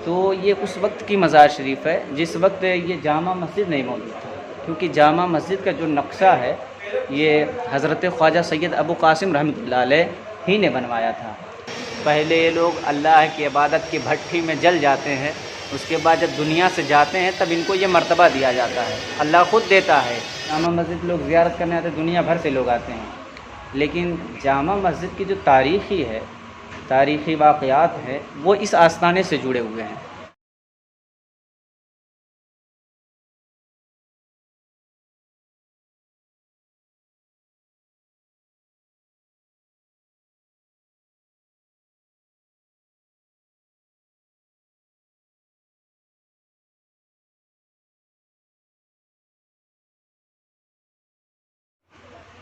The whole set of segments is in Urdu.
تو یہ اس وقت کی مزار شریف ہے جس وقت یہ جامع مسجد نہیں موجود تھا، کیونکہ جامع مسجد کا جو نقشہ ہے یہ حضرت خواجہ سید ابو قاسم رحمۃ اللہ علیہ ہی نے بنوایا تھا۔ پہلے یہ لوگ اللہ کی عبادت کی بھٹی میں جل جاتے ہیں، اس کے بعد جب دنیا سے جاتے ہیں تب ان کو یہ مرتبہ دیا جاتا ہے، اللہ خود دیتا ہے۔ جامع مسجد لوگ زیارت کرنے آتے ہیں، دنیا بھر سے لوگ آتے ہیں، لیکن جامع مسجد کی جو تاریخی واقعات ہیں وہ اس آستانے سے جڑے ہوئے ہیں۔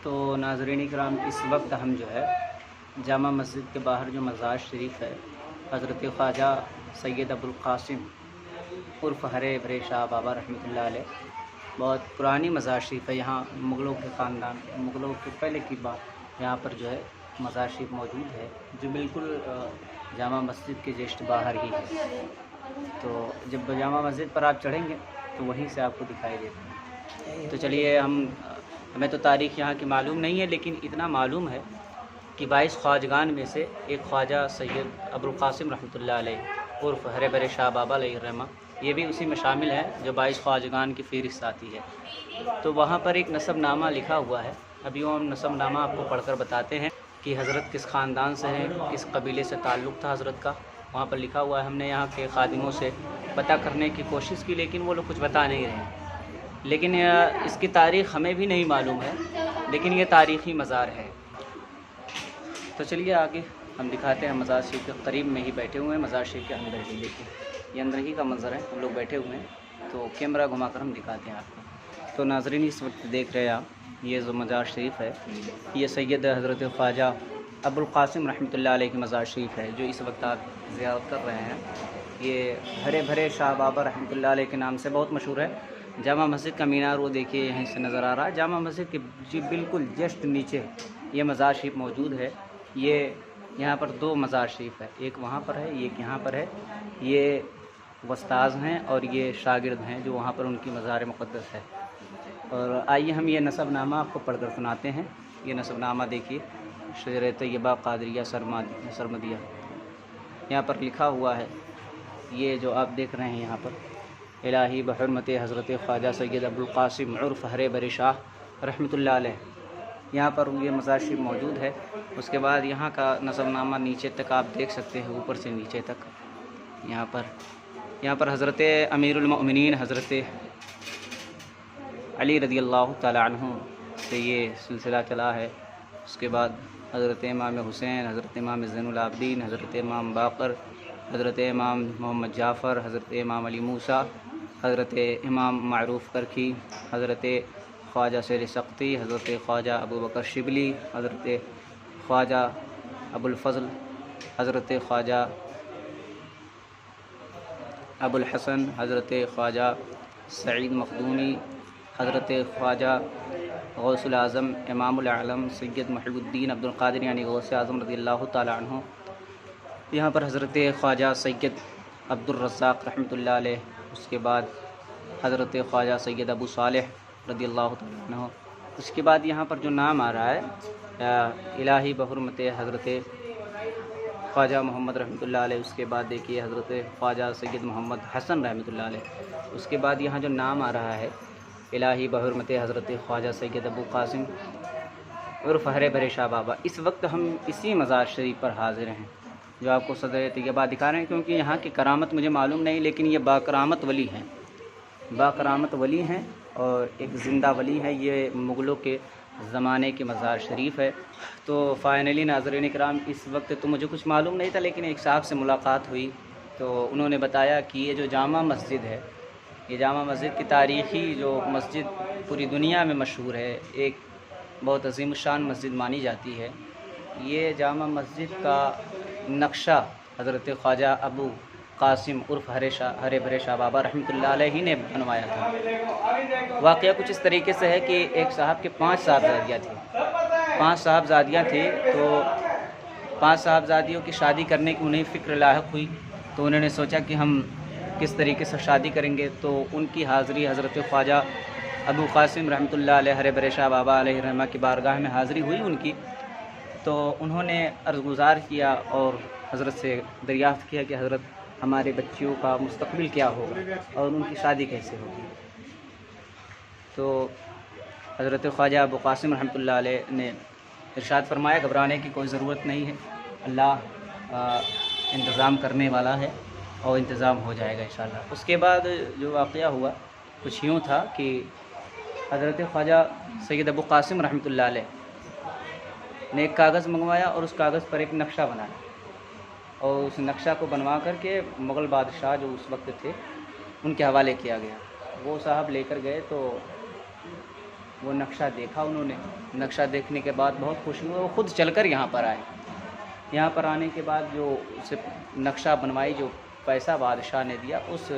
تو ناظرین کرام، اس وقت ہم جو ہے جامع مسجد کے باہر جو مزار شریف ہے حضرت خواجہ سید ابو القاسم عرف ہرے بھرے شاہ بابا رحمۃ اللہ علیہ، بہت پرانی مزار شریف ہے۔ یہاں مغلوں کے پہلے کی بات یہاں پر جو ہے مزار شریف موجود ہے، جو بالکل جامع مسجد کے جسٹ باہر ہی ہے۔ تو جب جامع مسجد پر آپ چڑھیں گے تو وہیں سے آپ کو دکھائی دیتا ہے۔ تو چلیے، ہمیں تو تاریخ یہاں کی معلوم نہیں ہے، لیکن اتنا معلوم ہے کہ 22 خواجگان میں سے ایک خواجہ سید ابو القاسم رحمۃ اللہ علیہ عرف ہرے بھرے شاہ بابا علیہ الرحمہ، یہ بھی اسی میں شامل ہے جو 22 خواجگان کی فہرست آتی ہے۔ تو وہاں پر ایک نسب نامہ لکھا ہوا ہے، ابھی وہ ہم نسب نامہ آپ کو پڑھ کر بتاتے ہیں کہ حضرت کس خاندان سے ہیں، کس قبیلے سے تعلق تھا حضرت کا۔ وہاں پر لکھا ہوا ہے، ہم نے یہاں کے خادموں سے پتہ کرنے کی کوشش کی لیکن وہ لوگ کچھ بتا نہیں رہے ہیں، لیکن اس کی تاریخ ہمیں بھی نہیں معلوم ہے، لیکن یہ تاریخی مزار ہے۔ تو چلیے آگے ہم دکھاتے ہیں، مزار شریف کے قریب میں ہی بیٹھے ہوئے ہیں، مزار شریف کے اندر ہی، دیکھیں یہ اندر ہی کا منظر ہے، ہم لوگ بیٹھے ہوئے ہیں، تو کیمرہ گھما کر ہم دکھاتے ہیں آپ کو۔ تو ناظرین، اس وقت دیکھ رہے ہیں آپ، یہ جو مزار شریف ہے یہ سید حضرت خواجہ ابو القاسم رحمۃ اللہ علیہ کی مزار شریف ہے، جو اس وقت آپ زیارت کر رہے ہیں۔ یہ ہرے بھرے شاہ بابا رحمۃ اللہ علیہ کے نام سے بہت مشہور ہے۔ جامع مسجد کا مینار وہ دیکھیے یہیں سے نظر آ رہا ہے، جامع مسجد کے بالکل جسٹ نیچے یہ مزار شریف موجود ہے۔ یہ یہاں پر 2 مزار شریف ہے، ایک وہاں پر ہے، ایک یہاں پر ہے۔ یہ استاذ ہیں اور یہ شاگرد ہیں جو وہاں پر ان کی مزار مقدس ہے۔ اور آئیے ہم یہ نسب نامہ آپ کو پڑھ کر سناتے ہیں۔ یہ نسب نامہ دیکھیے، شجرہ طیبہ قادریہ سرمدیہ، یہاں پر لکھا ہوا ہے۔ یہ جو آپ دیکھ رہے ہیں یہاں پر، الہی بحرمت حضرت خواجہ سید ابو القاسم عرف ہرے بھرے شاہ رحمۃ اللہ علیہ، یہاں پر یہ مزار شریف موجود ہے۔ اس کے بعد یہاں کا نسب نامہ نیچے تک آپ دیکھ سکتے ہیں، اوپر سے نیچے تک۔ یہاں پر حضرت امیر المؤمنین حضرت علی رضی اللہ تعالی عنہ سے یہ سلسلہ چلا ہے۔ اس کے بعد حضرت امام حسین، حضرت امام زین العابدین، حضرت امام باقر، حضرت امام محمد جعفر، حضرت امام علی موسیٰ، حضرت امام معروف کرکھی، حضرت خواجہ سیر سقطی، حضرت خواجہ ابو بکر شبلی، حضرت خواجہ ابو الفضل، حضرت خواجہ ابو الحسن، حضرت خواجہ سعید مخدونی، حضرت خواجہ غوث العظم امام العالم سید محب الدین عبد القادر یعنی غوث اعظم رضی اللہ تعالی عنہ۔ یہاں پر حضرت خواجہ سید عبد الرزاق رحمۃ اللہ علیہ، اس کے بعد حضرت خواجہ سید ابو صالح رضی اللہ تعالی عنہ۔ اس کے بعد یہاں پر جو نام آ رہا ہے الہی بحرمت حضرت خواجہ محمد رحمۃ اللہ علیہ، اس کے بعد دیکھیے حضرت خواجہ سید محمد حسن رحمۃ اللہ علیہ۔ اس کے بعد یہاں جو نام آ رہا ہے الہی بحرمت حضرت خواجہ سید ابو قاسم عرف ہرے بھرے شاہ بابا۔ اس وقت ہم اسی مزار شریف پر حاضر ہیں جو آپ کو صدر طیبہ دکھا رہے ہیں، کیونکہ یہاں کی کرامت مجھے معلوم نہیں، لیکن یہ باکرامت ولی ہیں، باکرامت ولی ہیں اور ایک زندہ ولی ہے۔ یہ مغلوں کے زمانے کے مزار شریف ہے۔ تو فائنلی ناظرین کرام، اس وقت تو مجھے کچھ معلوم نہیں تھا، لیکن ایک صاحب سے ملاقات ہوئی تو انہوں نے بتایا کہ یہ جو جامع مسجد ہے، یہ جامع مسجد کی تاریخی جو مسجد پوری دنیا میں مشہور ہے، ایک بہت عظیم الشان مسجد مانی جاتی ہے۔ یہ جامع مسجد کا نقشہ حضرت خواجہ ابو قاسم عرف ہرے بھرے شاہ بابا رحمۃ اللہ علیہ ہی نے بنوایا تھا۔ واقعہ کچھ اس طریقے سے ہے کہ ایک صاحب کے 5 صاحبزادیاں تھیں، 5 صاحبزادیاں تھیں، تو 5 صاحبزادیوں کی شادی کرنے کی انہیں فکر لاحق ہوئی، تو انہوں نے سوچا کہ ہم کس طریقے سے شادی کریں گے، تو ان کی حاضری حضرت خواجہ ابو قاسم رحمۃ اللہ علیہ ہرے برے شاہ بابا علیہ رحمہ کی بارگاہ میں حاضری ہوئی ان کی، تو انہوں نے عرض گزار کیا اور حضرت سے دریافت کیا کہ حضرت ہمارے بچیوں کا مستقبل کیا ہوگا اور ان کی شادی کیسے ہوگی۔ تو حضرت خواجہ ابو قاسم رحمۃ اللہ علیہ نے ارشاد فرمایا گھبرانے کی کوئی ضرورت نہیں ہے، اللہ انتظام کرنے والا ہے اور انتظام ہو جائے گا انشاءاللہ۔ اس کے بعد جو واقعہ ہوا کچھ یوں تھا کہ حضرت خواجہ سید ابو قاسم رحمۃ اللہ علیہ نے ایک کاغذ منگوایا اور اس کاغذ پر ایک نقشہ بنایا، اور اس نقشہ کو بنوا کر کے مغل بادشاہ جو اس وقت تھے ان کے حوالے کیا گیا۔ وہ صاحب لے کر گئے تو وہ نقشہ دیکھا انہوں نے، نقشہ دیکھنے کے بعد بہت خوش ہوئے، وہ خود چل کر یہاں پر آئے۔ یہاں پر آنے کے بعد جو اسے نقشہ بنوائی جو پیسہ بادشاہ نے دیا اس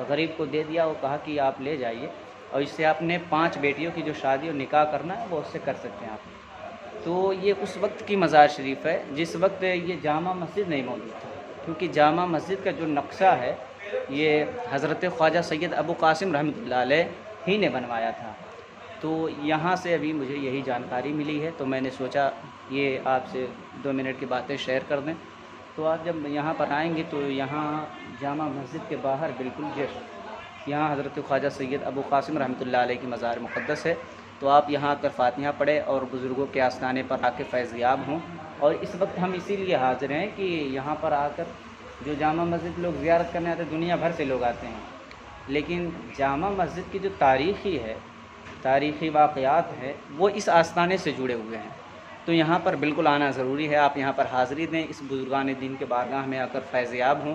غریب کو دے دیا، وہ کہا کہ آپ لے جائیے اور اس سے آپ نے 5 بیٹیوں کی جو شادی اور نکاح کرنا ہے وہ اس سے کر سکتے ہیں آپ۔ تو یہ اس وقت کی مزار شریف ہے جس وقت یہ جامع مسجد نہیں موجود تھا، کیونکہ جامع مسجد کا جو نقشہ ہے یہ حضرت خواجہ سید ابو قاسم رحمۃ اللہ علیہ ہی نے بنوایا تھا۔ تو یہاں سے ابھی مجھے یہی جانکاری ملی ہے، تو میں نے سوچا یہ آپ سے 2 منٹ کی باتیں شیئر کر دیں۔ تو آپ جب یہاں پر آئیں گے تو یہاں جامع مسجد کے باہر بالکل جسٹ یہاں حضرت خواجہ سید ابو قاسم رحمۃ اللہ علیہ کی مزار مقدس ہے، تو آپ یہاں آ کر فاتحہ پڑھیں اور بزرگوں کے آستانے پر آ کے فیض یاب ہوں۔ اور اس وقت ہم اسی لیے حاضر ہیں کہ یہاں پر آ کر جو جامع مسجد لوگ زیارت کرنے آتے ہیں، دنیا بھر سے لوگ آتے ہیں، لیکن جامع مسجد کی جو تاریخی واقعات ہیں وہ اس آستانے سے جڑے ہوئے ہیں، تو یہاں پر بالکل آنا ضروری ہے۔ آپ یہاں پر حاضری دیں، اس بزرگان دین کے بارگاہ میں آ کر فیض یاب ہوں۔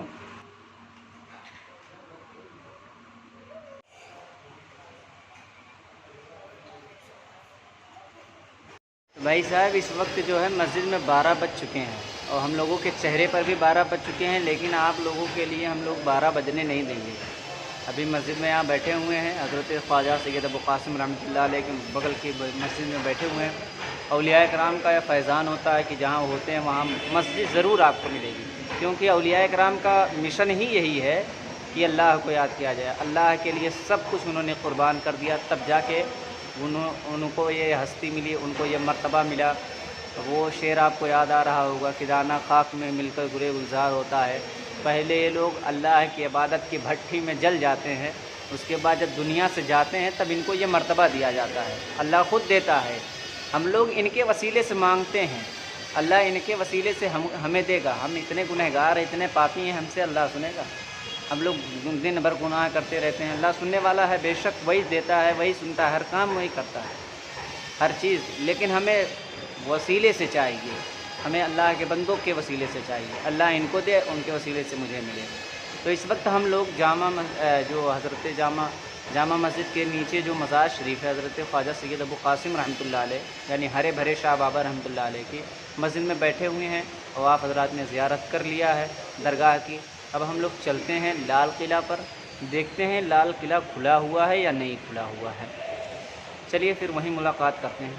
بھائی صاحب اس وقت جو ہے مسجد میں 12 بج چکے ہیں اور ہم لوگوں کے چہرے پر بھی 12 بج چکے ہیں، لیکن آپ لوگوں کے لیے ہم لوگ 12 بجنے نہیں دیں گے۔ ابھی مسجد میں یہاں بیٹھے ہوئے ہیں، حضرت خواجہ سید ابو قاسم رحمۃ اللہ علیہ کے بغل کی مسجد میں بیٹھے ہوئے ہیں۔ اولیاء کرام کا یہ فیضان ہوتا ہے کہ جہاں ہوتے ہیں وہاں مسجد ضرور آپ کو ملے گی، کیونکہ اولیاء کرام کا مشن ہی یہی ہے کہ اللہ کو یاد کیا جائے۔ اللہ کے لیے سب کچھ انہوں نے قربان کر دیا، تب جا کے ان کو یہ ہستی ملی، ان کو یہ مرتبہ ملا۔ وہ شعر آپ کو یاد آ رہا ہوگا کہ دانہ خاک میں مل کر گلے گلزار ہوتا ہے۔ پہلے یہ لوگ اللہ کی عبادت کی بھٹی میں جل جاتے ہیں، اس کے بعد جب دنیا سے جاتے ہیں تب ان کو یہ مرتبہ دیا جاتا ہے۔ اللہ خود دیتا ہے، ہم لوگ ان کے وسیلے سے مانگتے ہیں، اللہ ان کے وسیلے سے ہمیں دے گا۔ ہم اتنے گنہگار ہیں، اتنے پاپی ہیں، ہم سے اللہ سنے گا؟ ہم لوگ دن بھر گناہ کرتے رہتے ہیں، اللہ سننے والا ہے، بے شک وہی دیتا ہے، وہی سنتا ہے، ہر کام وہی کرتا ہے، ہر چیز۔ لیکن ہمیں وسیلے سے چاہیے، ہمیں اللہ کے بندوں کے وسیلے سے چاہیے، اللہ ان کو دے، ان کے وسیلے سے مجھے ملے۔ تو اس وقت ہم لوگ جو حضرت جامع مسجد کے نیچے جو مزار شریف ہے حضرت خواجہ سید ابو قاسم رحمۃ اللہ علیہ یعنی ہرے بھرے شاہ بابا رحمۃ اللہ علیہ کی مسجد میں بیٹھے ہوئے ہیں، اور آپ حضرات نے زیارت کر لیا ہے درگاہ کی۔ اب ہم لوگ چلتے ہیں لال قلعہ پر، دیکھتے ہیں لال قلعہ کھلا ہوا ہے یا نہیں کھلا ہوا ہے۔ چلیے پھر وہیں ملاقات کرتے ہیں۔